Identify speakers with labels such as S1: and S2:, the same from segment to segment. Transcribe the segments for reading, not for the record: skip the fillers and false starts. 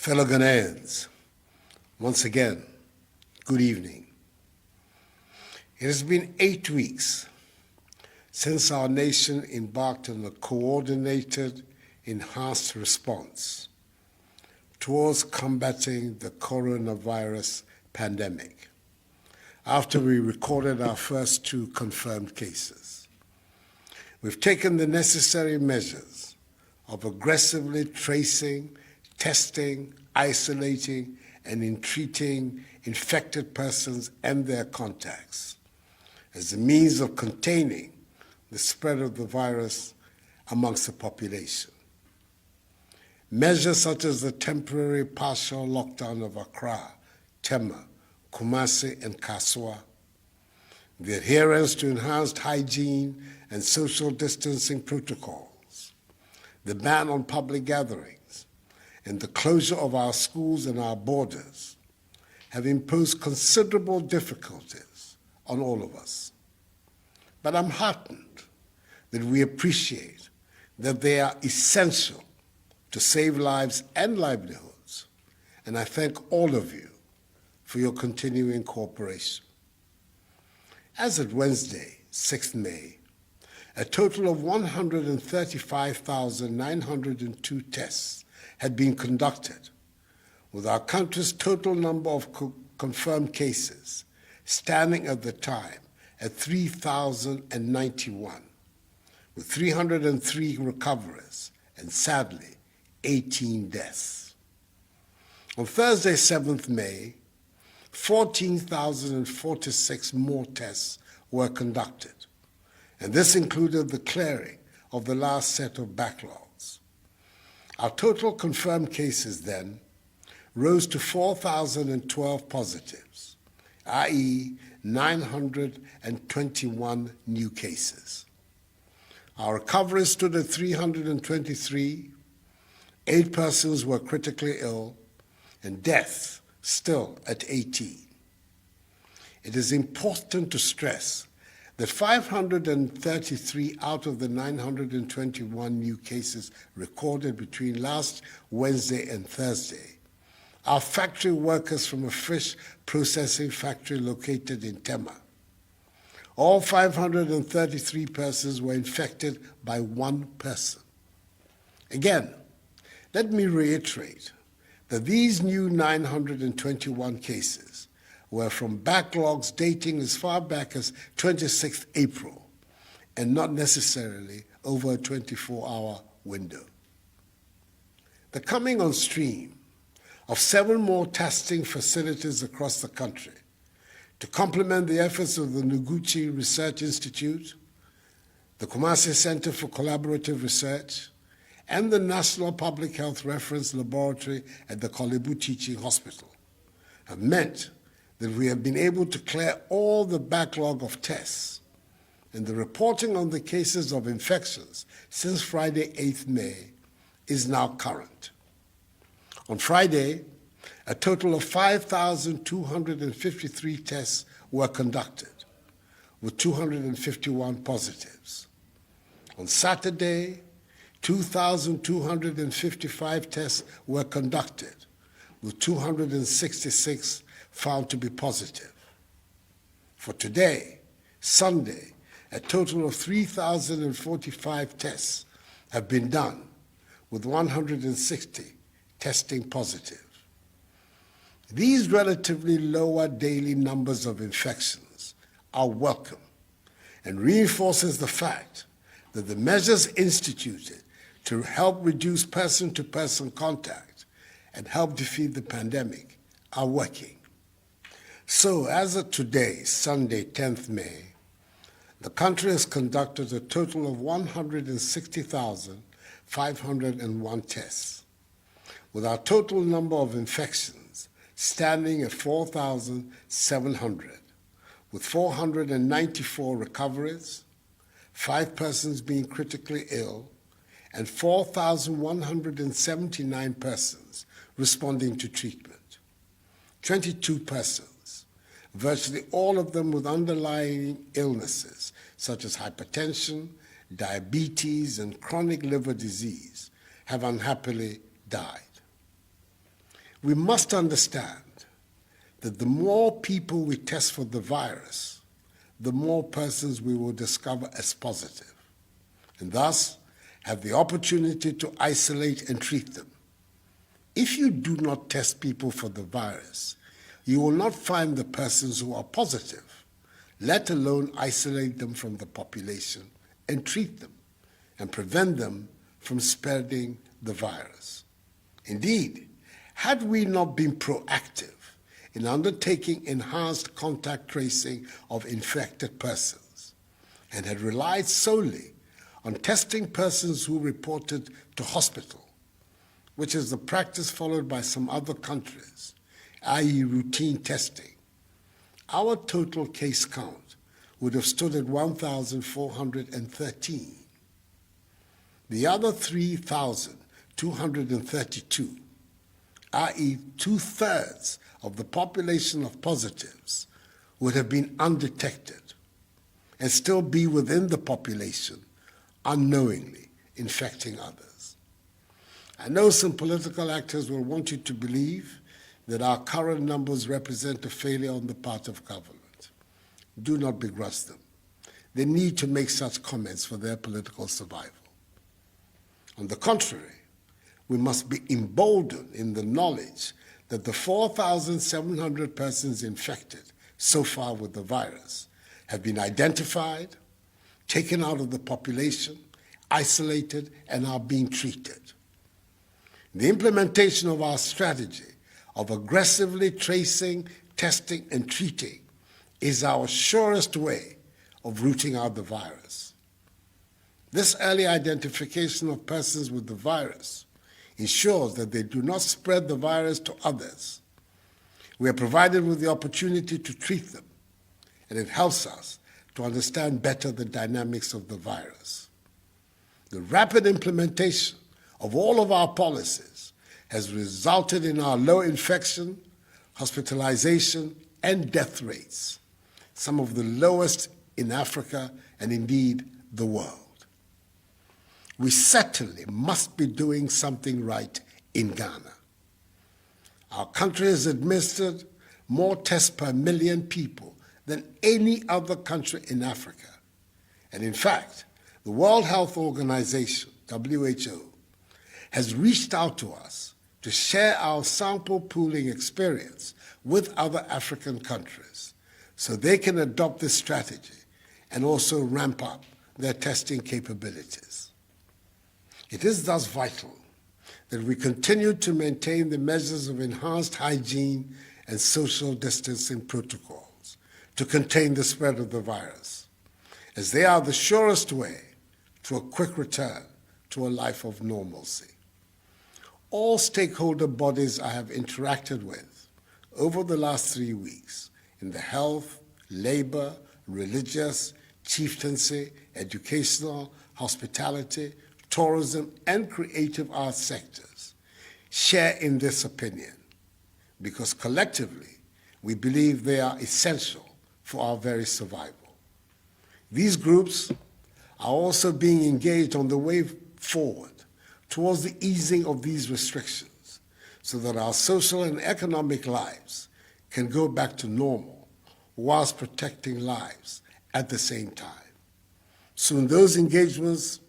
S1: Fellow Ghanaians, once again, good evening. It has been 8 weeks since our nation embarked on a coordinated, enhanced response towards combating the coronavirus pandemic after we recorded our first 2 confirmed cases. We've taken the necessary measures of aggressively tracing, testing, isolating, and entreating infected persons and their contacts as a means of containing the spread of the virus amongst the population. Measures such as the temporary partial lockdown of Accra, Tema, Kumasi, and Kaswa, the adherence to enhanced hygiene and social distancing protocols, the ban on public gatherings, and the closure of our schools and our borders have imposed considerable difficulties on all of us. But I'm heartened that we appreciate that they are essential to save lives and livelihoods, and I thank all of you for your continuing cooperation. As of Wednesday, 6th May, a total of 135,902 tests had been conducted, with our country's total number of confirmed cases standing at the time at 3,091, with 303 recoveries and, sadly, 18 deaths. On Thursday, 7th May, 14,046 more tests were conducted, and this included the clearing of the last set of backlogs. Our total confirmed cases then rose to 4,012 positives, i.e. 921 new cases. Our recoveries stood at 323, 8 persons were critically ill, and deaths still at 18. It is important to stress that 533 out of the 921 new cases recorded between last Wednesday and Thursday are factory workers from a fish processing factory located in Tema. All 533 persons were infected by 1 person. Again, let me reiterate that these new 921 cases were from backlogs dating as far back as 26th April and not necessarily over a 24-hour window. The coming on stream of 7 more testing facilities across the country to complement the efforts of the Noguchi Research Institute, the Kumasi Center for Collaborative Research, and the National Public Health Reference Laboratory at the Kolebu Teaching Hospital have meant that we have been able to clear all the backlog of tests, and the reporting on the cases of infections since Friday, 8th May, is now current. On Friday, a total of 5,253 tests were conducted, with 251 positives. On Saturday, 2,255 tests were conducted, with 266 found to be positive. For today, Sunday, a total of 3,045 tests have been done, with 160 testing positive. These relatively lower daily numbers of infections are welcome and reinforces the fact that the measures instituted to help reduce person-to-person contact and help defeat the pandemic are working. So, as of today, Sunday, 10th May, the country has conducted a total of 160,501 tests, with our total number of infections standing at 4,700, with 494 recoveries, 5 persons being critically ill, and 4,179 persons responding to treatment. 22 persons, virtually all of them with underlying illnesses such as hypertension, diabetes, and chronic liver disease, have unhappily died. We must understand that the more people we test for the virus, the more persons we will discover as positive, and thus have the opportunity to isolate and treat them. If you do not test people for the virus, you will not find the persons who are positive, let alone isolate them from the population and treat them and prevent them from spreading the virus. Indeed, had we not been proactive in undertaking enhanced contact tracing of infected persons and had relied solely on testing persons who reported to hospital, which is the practice followed by some other countries, i.e. routine testing, our total case count would have stood at 1,413. The other 3,232, i.e. two-thirds of the population of positives, would have been undetected and still be within the population, unknowingly infecting others. I know some political actors will want you to believe that our current numbers represent a failure on the part of government. Do not begrudge them. They need to make such comments for their political survival. On the contrary, we must be emboldened in the knowledge that the 4,700 persons infected so far with the virus have been identified, taken out of the population, isolated, and are being treated. The implementation of our strategy of aggressively tracing, testing, and treating is our surest way of rooting out the virus. This early identification of persons with the virus ensures that they do not spread the virus to others. We are provided with the opportunity to treat them, and it helps us to understand better the dynamics of the virus. The rapid implementation of all of our policies has resulted in our low infection, hospitalization, and death rates, some of the lowest in Africa and indeed the world. We certainly must be doing something right in Ghana. Our country has administered more tests per million people than any other country in Africa. And in fact, the World Health Organization, WHO, has reached out to us to share our sample pooling experience with other African countries so they can adopt this strategy and also ramp up their testing capabilities. It is thus vital that we continue to maintain the measures of enhanced hygiene and social distancing protocols to contain the spread of the virus, as they are the surest way to a quick return to a life of normalcy. All stakeholder bodies I have interacted with over the last 3 weeks in the health, labor, religious, chieftaincy, educational, hospitality, tourism, and creative arts sectors share in this opinion because collectively we believe they are essential for our very survival. These groups are also being engaged on the way forward towards the easing of these restrictions so that our social and economic lives can go back to normal whilst protecting lives at the same time. Soon those engagements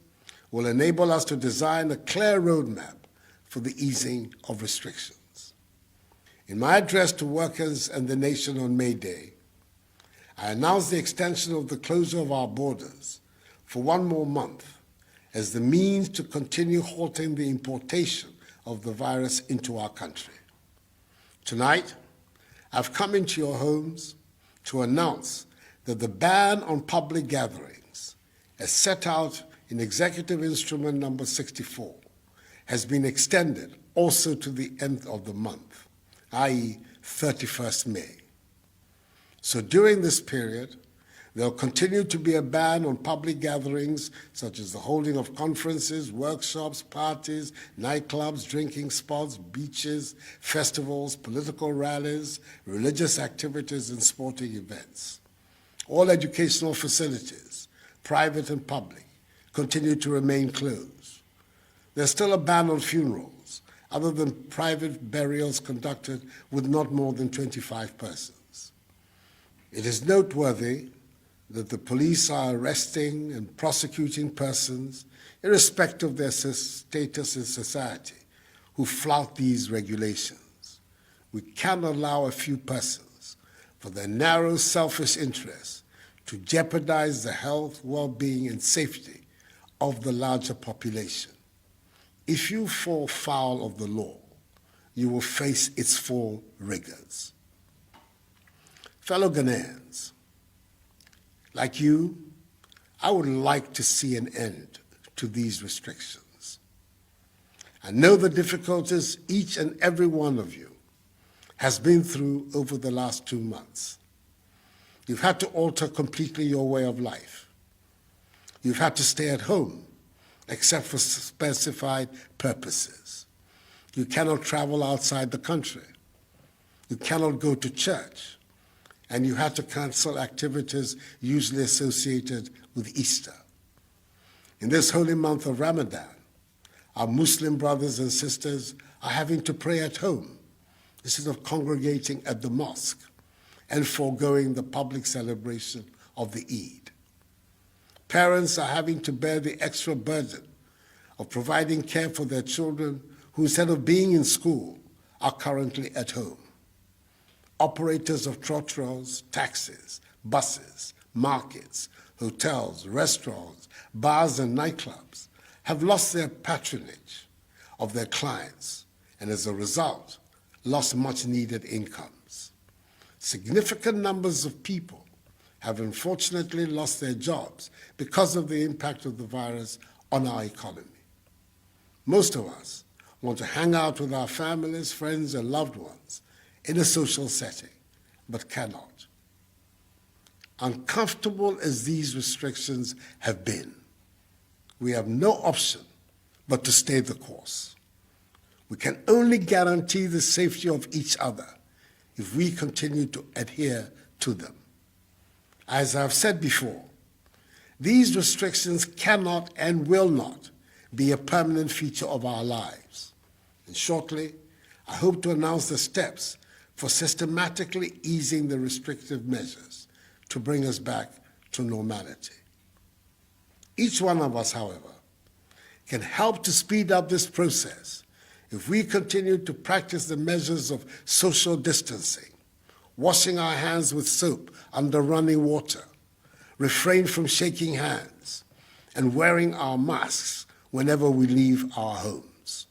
S1: will enable us to design a clear roadmap for the easing of restrictions. In my address to workers and the nation on May Day, I announced the extension of the closure of our borders for 1 more month as the means to continue halting the importation of the virus into our country. Tonight, I've come into your homes to announce that the ban on public gatherings, as set out in Executive Instrument number 64, has been extended also to the end of the month, i.e. 31st May. So during this period, there will continue to be a ban on public gatherings such as the holding of conferences, workshops, parties, nightclubs, drinking spots, beaches, festivals, political rallies, religious activities, and sporting events. All educational facilities, private and public, continue to remain closed. There's still a ban on funerals, other than private burials conducted with not more than 25 persons. It is noteworthy that the police are arresting and prosecuting persons, irrespective of their status in society, who flout these regulations. We cannot allow a few persons, for their narrow, selfish interests, to jeopardize the health, well-being, and safety of the larger population. If you fall foul of the law, you will face its full rigors. Fellow Ghanaians, like you, I would like to see an end to these restrictions. I know the difficulties each and every one of you has been through over the last 2 months. You've had to alter completely your way of life. You've had to stay at home, except for specified purposes. You cannot travel outside the country. You cannot go to church. And you had to cancel activities usually associated with Easter. In this holy month of Ramadan, our Muslim brothers and sisters are having to pray at home instead of congregating at the mosque and foregoing the public celebration of the Eid. Parents are having to bear the extra burden of providing care for their children who, instead of being in school, are currently at home. Operators of trotros, taxis, buses, markets, hotels, restaurants, bars, and nightclubs have lost their patronage of their clients and, as a result, lost much-needed incomes. Significant numbers of people have unfortunately lost their jobs because of the impact of the virus on our economy. Most of us want to hang out with our families, friends, and loved ones in a social setting, but cannot. Uncomfortable as these restrictions have been, we have no option but to stay the course. We can only guarantee the safety of each other if we continue to adhere to them. As I've said before, these restrictions cannot and will not be a permanent feature of our lives. And shortly, I hope to announce the steps for systematically easing the restrictive measures to bring us back to normality. Each one of us, however, can help to speed up this process if we continue to practice the measures of social distancing, washing our hands with soap under running water, refrain from shaking hands, and wearing our masks whenever we leave our homes.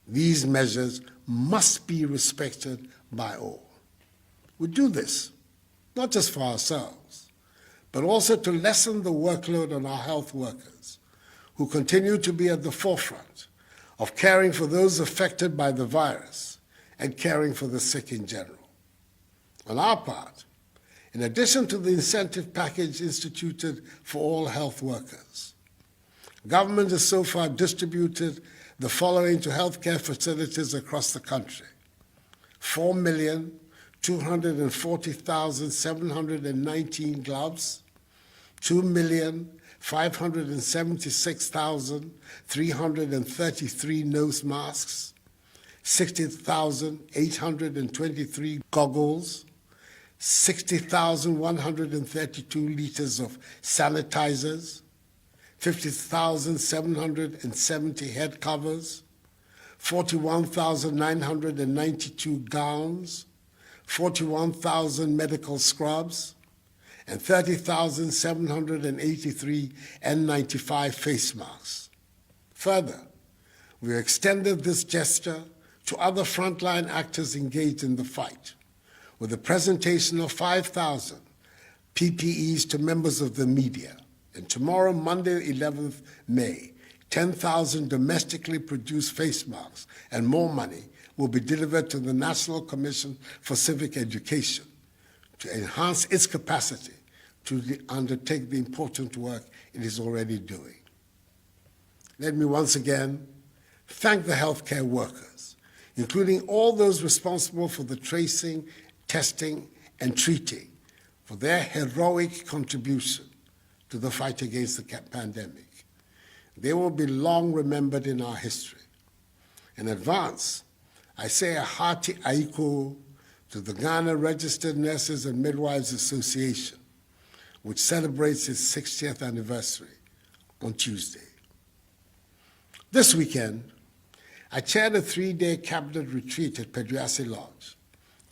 S1: These measures must be respected by all. We do this not just for ourselves, but also to lessen the workload on our health workers, who continue to be at the forefront of caring for those affected by the virus and caring for the sick in general. On our part, in addition to the incentive package instituted for all health workers, government has so far distributed the following to healthcare facilities across the country: 4,240,719 gloves, 2,576,333 nose masks, 60,823 goggles, 60,132 liters of sanitizers, 50,770 head covers, 41,992 gowns, 41,000 medical scrubs, and 30,783 N95 face masks. Further, we extended this gesture to other frontline actors engaged in the fight, with the presentation of 5,000 PPEs to members of the media. And tomorrow, Monday, 11th May, 10,000 domestically produced face masks and more money will be delivered to the National Commission for Civic Education to enhance its capacity to undertake the important work it is already doing. Let me once again thank the healthcare workers, including all those responsible for the tracing, testing, and treating, for their heroic contribution to the fight against the pandemic. They will be long remembered in our history. In advance, I say a hearty aiko to the Ghana Registered Nurses and Midwives Association, which celebrates its 60th anniversary on Tuesday. This weekend, I chaired a 3-day cabinet retreat at Peduase Lodge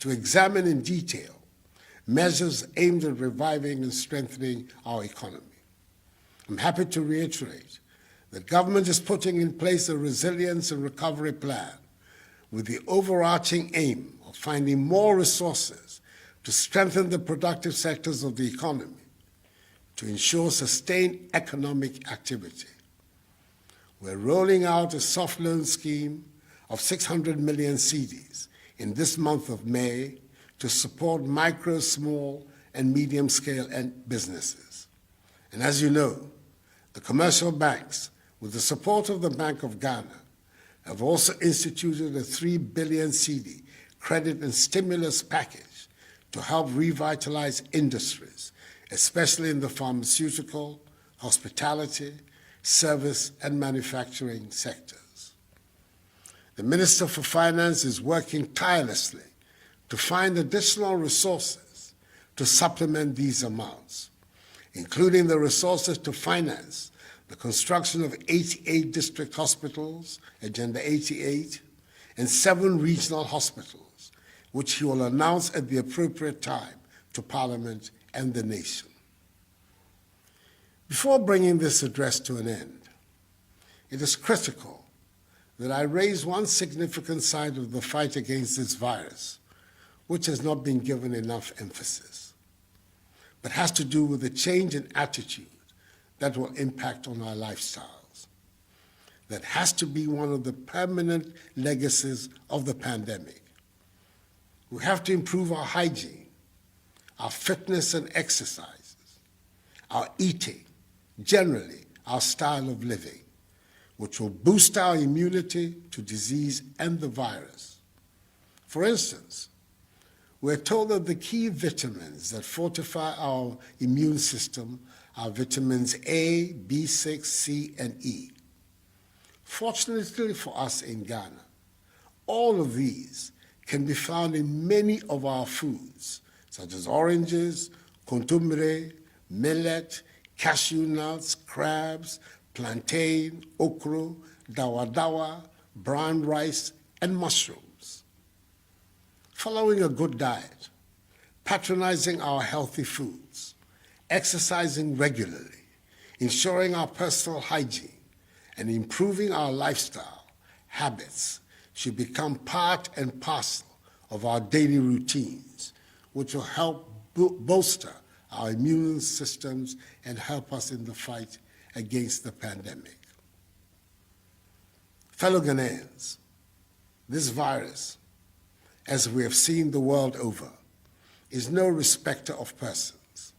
S1: to examine in detail measures aimed at reviving and strengthening our economy. I'm happy to reiterate that government is putting in place a resilience and recovery plan with the overarching aim of finding more resources to strengthen the productive sectors of the economy to ensure sustained economic activity. We're rolling out a soft loan scheme of 600 million cedis in this month of May to support micro, small, and medium-scale businesses. And as you know, the commercial banks, with the support of the Bank of Ghana, have also instituted a 3 billion cedi credit and stimulus package to help revitalize industries, especially in the pharmaceutical, hospitality, service, and manufacturing sectors. The Minister for Finance is working tirelessly to find additional resources to supplement these amounts, including the resources to finance the construction of 88 district hospitals, Agenda 88, and 7 regional hospitals, which he will announce at the appropriate time to Parliament and the nation. Before bringing this address to an end, it is critical that I raise one significant side of the fight against this virus, which has not been given enough emphasis, but has to do with the change in attitude that will impact on our lifestyles. That has to be one of the permanent legacies of the pandemic. We have to improve our hygiene, our fitness and exercises, our eating, generally our style of living, which will boost our immunity to disease and the virus. For instance, we're told that the key vitamins that fortify our immune system are vitamins A, B6, C, and E. Fortunately for us in Ghana, all of these can be found in many of our foods, such as oranges, kontomire, millet, cashew nuts, crabs, plantain, okra, dawa, brown rice, and mushrooms. Following a good diet, patronizing our healthy foods, exercising regularly, ensuring our personal hygiene, and improving our lifestyle habits should become part and parcel of our daily routines, which will help bolster our immune systems and help us in the fight against the pandemic. Fellow Ghanaians, this virus, as we have seen the world over, is no respecter of persons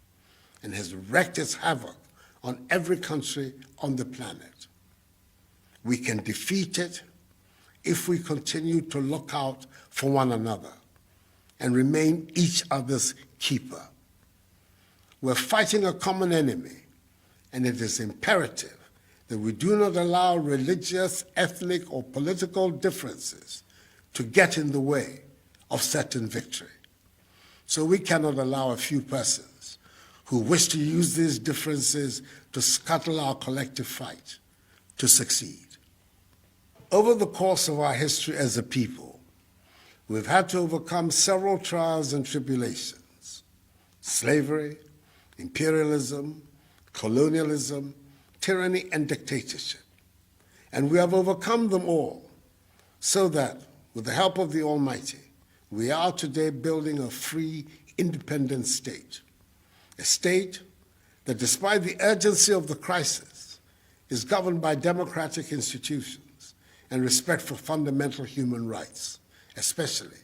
S1: and has wreaked its havoc on every country on the planet. We can defeat it if we continue to look out for one another and remain each other's keeper. We're fighting a common enemy, and it is imperative that we do not allow religious, ethnic, or political differences to get in the way of certain victory. So we cannot allow a few persons who wish to use these differences to scuttle our collective fight to succeed. Over the course of our history as a people, we've had to overcome several trials and tribulations: slavery, imperialism, colonialism, tyranny, and dictatorship. And we have overcome them all so that, with the help of the Almighty, we are today building a free, independent state, a state that, despite the urgency of the crisis, is governed by democratic institutions and respect for fundamental human rights, especially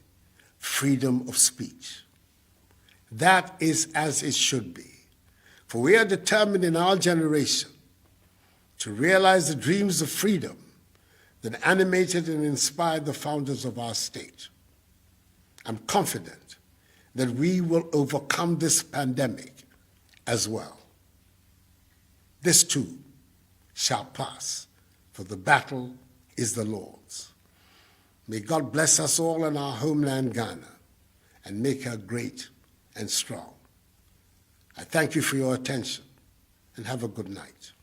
S1: freedom of speech. That is as it should be, for we are determined in our generation to realize the dreams of freedom that animated and inspired the founders of our state. I'm confident that we will overcome this pandemic as well. This too shall pass, for the battle is the Lord's. May God bless us all in our homeland, Ghana, and make her great and strong. I thank you for your attention, and have a good night.